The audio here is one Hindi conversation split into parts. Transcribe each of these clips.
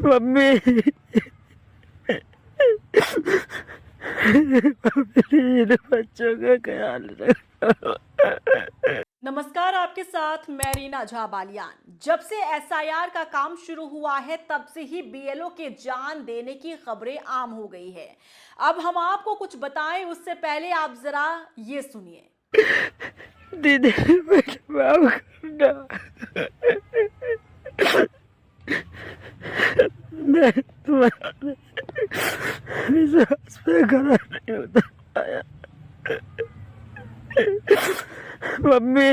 मम्मी मेरे बच्चों का ख्याल रखो। नमस्कार, आपके साथ मैं रीना झा बालियान। जब से एसआईआर का काम शुरू हुआ है तब से ही बीएलओ के जान देने की खबरें आम हो गई है। अब हम आपको कुछ बताएं उससे पहले आप जरा ये सुनिए। दीदी मुझे माफ करना। मैं तुम्हारे विश्वास पे खरा नहीं उतर पाया। मम्मी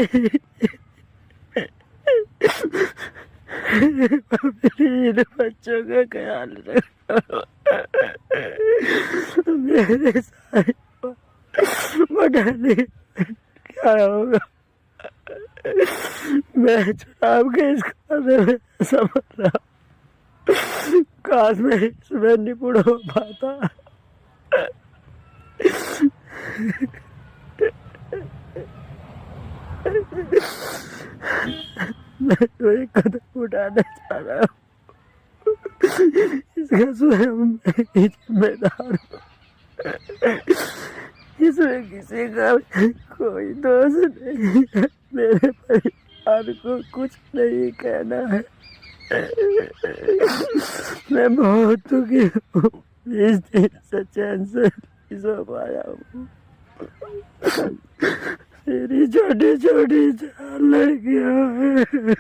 मेरे बच्चों का ख्याल रखो। मेरे सारे बताने क्या होगा। मैं चुनाव के इस खाते में समझ रहा हूँ। काश मैं इसमें निपुण हो पाता। मैं तो एक कदम उठाना चाह रहा हूँ। इसका स्वयं मैं ही जिम्मेदार हूँ। इसमें किसी का कोई दोष नहीं है। मेरे परिवार को कुछ नहीं कहना है। मैं बहुत दुखी हूँ। इस दिन से चैन से नहीं सो पाया हूँ। मेरी छोटी छोटी चार लड़कियां हैं।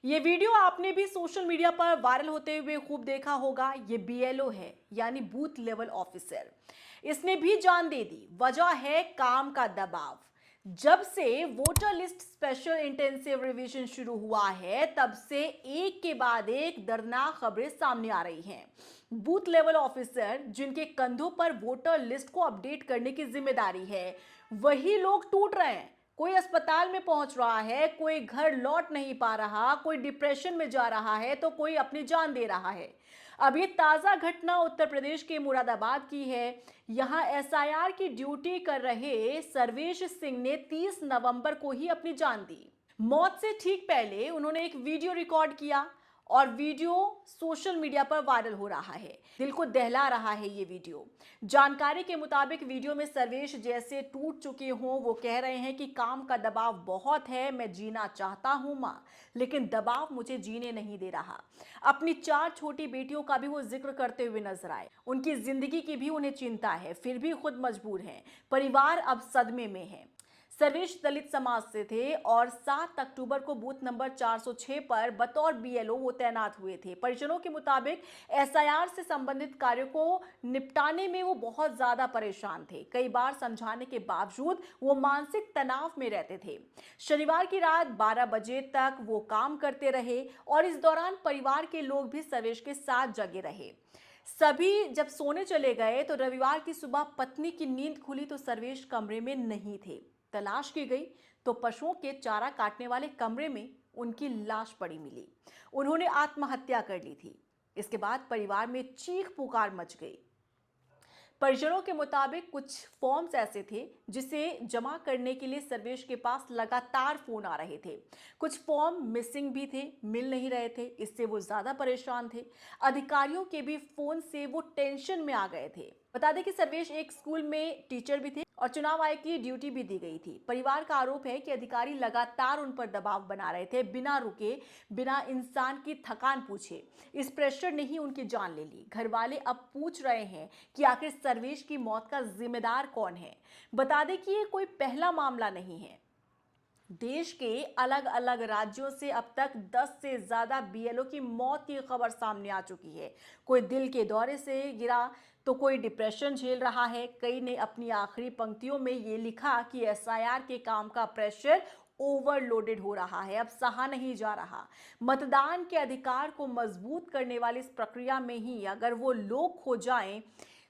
ये वीडियो आपने भी सोशल मीडिया पर वायरल होते हुए खूब देखा होगा। ये बीएलओ है, यानी बूथ लेवल ऑफिसर। इसने भी जान दे दी। वजह है काम का दबाव। जब से voter list special intensive revision शुरू हुआ है तब से एक के बाद एक दर्दनाक खबरें सामने आ रही हैं। बूथ लेवल ऑफिसर जिनके कंधों पर वोटर लिस्ट को अपडेट करने की जिम्मेदारी है, वही लोग टूट रहे हैं। कोई अस्पताल में पहुंच रहा है, कोई घर लौट नहीं पा रहा, कोई डिप्रेशन में जा रहा है तो कोई अपनी जान दे रहा है। अब ये ताजा घटना उत्तर प्रदेश के मुरादाबाद की है। यहां एसआईआर की ड्यूटी कर रहे सर्वेश सिंह ने 30 नवंबर को ही अपनी जान दी। मौत से ठीक पहले उन्होंने एक वीडियो रिकॉर्ड किया और वीडियो सोशल मीडिया पर वायरल हो रहा है। दिल को दहला रहा है ये वीडियो। जानकारी के मुताबिक वीडियो में सर्वेश जैसे टूट चुके हों, वो कह रहे हैं कि काम का दबाव बहुत है, मैं जीना चाहता हूं मां, लेकिन दबाव मुझे जीने नहीं दे रहा। अपनी 4 छोटी बेटियों का भी वो जिक्र करते हुए नजर आए। उनकी जिंदगी की भी उन्हें चिंता है, फिर भी खुद मजबूर हैं। परिवार अब सदमे में है। सर्वेश दलित समाज से थे और 7 अक्टूबर को बूथ नंबर 406 पर बतौर बीएलओ वो तैनात हुए थे। परिजनों के मुताबिक एसआईआर से संबंधित कार्यों को निपटाने में वो बहुत ज्यादा परेशान थे। कई बार समझाने के बावजूद वो मानसिक तनाव में रहते थे। शनिवार की रात 12 बजे तक वो काम करते रहे और इस दौरान परिवार के लोग भी सर्वेश के साथ जगे रहे। सभी जब सोने चले गए तो रविवार की सुबह पत्नी की नींद खुली तो सर्वेश कमरे में नहीं थे। तलाश की गई तो पशुओं के चारा काटने वाले कमरे में उनकी लाश पड़ी मिली। उन्होंने आत्महत्या कर ली थी। इसके बाद परिवार में चीख पुकार मच गई। परिजनों के मुताबिक कुछ फॉर्म्स ऐसे थे जिसे जमा करने के लिए सर्वेश के पास लगातार फोन आ रहे थे। कुछ फॉर्म मिसिंग भी थे, मिल नहीं रहे थे। इससे वो ज्यादा परेशान थे। अधिकारियों के भी फोन से वो टेंशन में आ गए थे। बता दें कि सर्वेश एक स्कूल में टीचर भी थे और चुनाव आयोग की ड्यूटी भी दी गई थी। परिवार का आरोप है कि अधिकारी लगातार उन पर दबाव बना रहे थे, बिना रुके, बिना इंसान की थकान पूछे। इस प्रेशर ने ही उनकी जान ले ली। घर वाले अब पूछ रहे हैं कि आखिर सर्वेश की मौत का जिम्मेदार कौन है। बता दें कि ये कोई पहला मामला नहीं है। देश के अलग अलग राज्यों से अब तक 10 से ज्यादा बीएलओ की मौत की खबर सामने आ चुकी है। कोई दिल के दौरे से गिरा तो कोई डिप्रेशन झेल रहा है। कई ने अपनी आखिरी पंक्तियों में ये लिखा कि एसआईआर के काम का प्रेशर ओवरलोडेड हो रहा है, अब सहा नहीं जा रहा। मतदान के अधिकार को मजबूत करने वाली इस प्रक्रिया में ही अगर वो लोग खो जाएं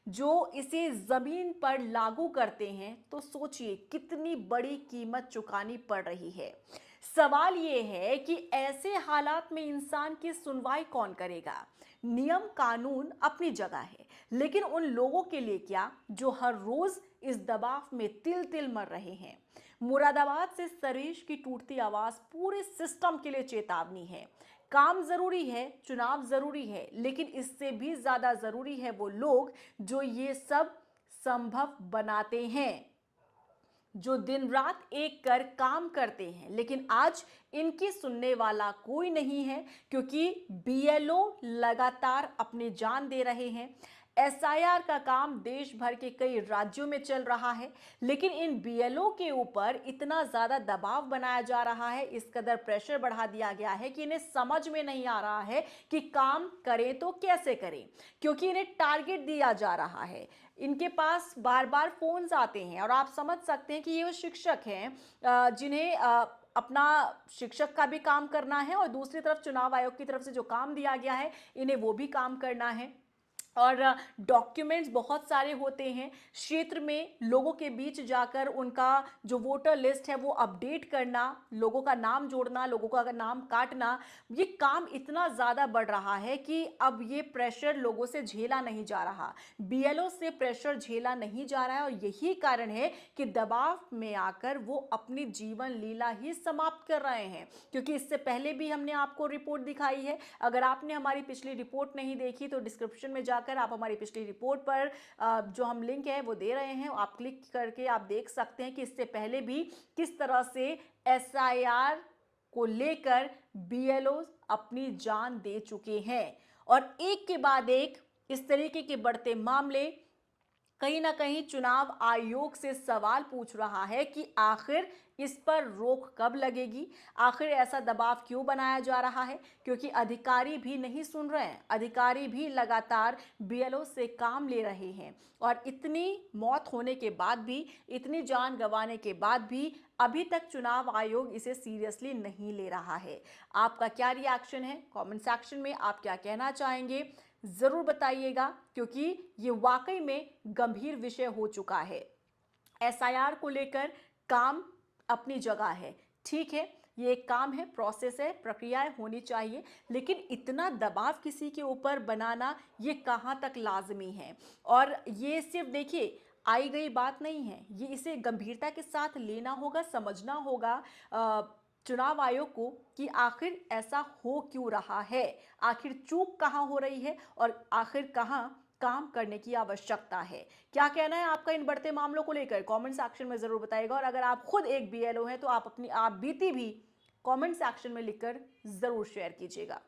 जो इसे जमीन पर लागू करते हैं तो सोचिए कितनी बड़ी कीमत चुकानी पड़ रही है। सवाल यह है कि ऐसे हालात में इंसान की सुनवाई कौन करेगा। नियम कानून अपनी जगह है, लेकिन उन लोगों के लिए क्या जो हर रोज इस दबाव में तिल तिल मर रहे हैं। मुरादाबाद से सर्वेश की टूटती आवाज पूरे सिस्टम के लिए चेतावनी है। काम जरूरी है, चुनाव जरूरी है, लेकिन इससे भी ज्यादा जरूरी है वो लोग जो ये सब संभव बनाते हैं, जो दिन रात एक कर काम करते हैं। लेकिन आज इनकी सुनने वाला कोई नहीं है, क्योंकि बीएलओ लगातार अपनी जान दे रहे हैं। एसआईआर का काम देश भर के कई राज्यों में चल रहा है, लेकिन इन बीएलओ के ऊपर इतना ज्यादा दबाव बनाया जा रहा है, इस कदर प्रेशर बढ़ा दिया गया है कि इन्हें समझ में नहीं आ रहा है कि काम करें तो कैसे करें, क्योंकि इन्हें टारगेट दिया जा रहा है। इनके पास बार बार फोन्स आते हैं और आप समझ सकते हैं कि ये वो शिक्षक हैं जिन्हें अपना शिक्षक का भी काम करना है और दूसरी तरफ चुनाव आयोग की तरफ से जो काम दिया गया है इन्हें वो भी काम करना है। और डॉक्यूमेंट्स बहुत सारे होते हैं, क्षेत्र में लोगों के बीच जाकर उनका जो वोटर लिस्ट है वो अपडेट करना, लोगों का नाम जोड़ना, लोगों का नाम काटना, ये काम इतना ज़्यादा बढ़ रहा है कि अब ये प्रेशर लोगों से झेला नहीं जा रहा, बीएलओ से प्रेशर झेला नहीं जा रहा है। और यही कारण है कि दबाव में आकर वो अपनी जीवन लीला ही समाप्त कर रहे हैं, क्योंकि इससे पहले भी हमने आपको रिपोर्ट दिखाई है। अगर आपने हमारी पिछली रिपोर्ट नहीं देखी तो डिस्क्रिप्शन में जाकर आप हमारी पिछली रिपोर्ट पर जो हम लिंक है वो दे रहे हैं, आप क्लिक करके आप देख सकते हैं कि इससे पहले भी किस तरह से एसआईआर को लेकर बीएलओ अपनी जान दे चुके हैं। और एक के बाद एक इस तरीके के बढ़ते मामले कहीं ना कहीं चुनाव आयोग से सवाल पूछ रहा है कि आखिर इस पर रोक कब लगेगी, आखिर ऐसा दबाव क्यों बनाया जा रहा है, क्योंकि अधिकारी भी नहीं सुन रहे हैं, अधिकारी भी लगातार बीएलओ से काम ले रहे हैं। और इतनी मौत होने के बाद भी, इतनी जान गंवाने के बाद भी अभी तक चुनाव आयोग इसे सीरियसली नहीं ले रहा है। आपका क्या रिएक्शन है? कमेंट सेक्शन में आप क्या कहना चाहेंगे जरूर बताइएगा, क्योंकि ये वाकई में गंभीर विषय हो चुका है। एसआईआर को लेकर काम अपनी जगह है, ठीक है, ये एक काम है, प्रोसेस है, प्रक्रियाएं होनी चाहिए, लेकिन इतना दबाव किसी के ऊपर बनाना ये कहाँ तक लाजमी है? और ये सिर्फ देखिए आई गई बात नहीं है, ये इसे गंभीरता के साथ लेना होगा, समझना होगा चुनाव आयोग को कि आखिर ऐसा हो क्यों रहा है, आखिर चूक कहाँ हो रही है और आखिर कहाँ काम करने की आवश्यकता है। क्या कहना है आपका इन बढ़ते मामलों को लेकर? कमेंट सेक्शन में जरूर बताइएगा। और अगर आप खुद एक बीएलओ हैं तो आप अपनी आप बीती भी कमेंट सेक्शन में लिखकर जरूर शेयर कीजिएगा।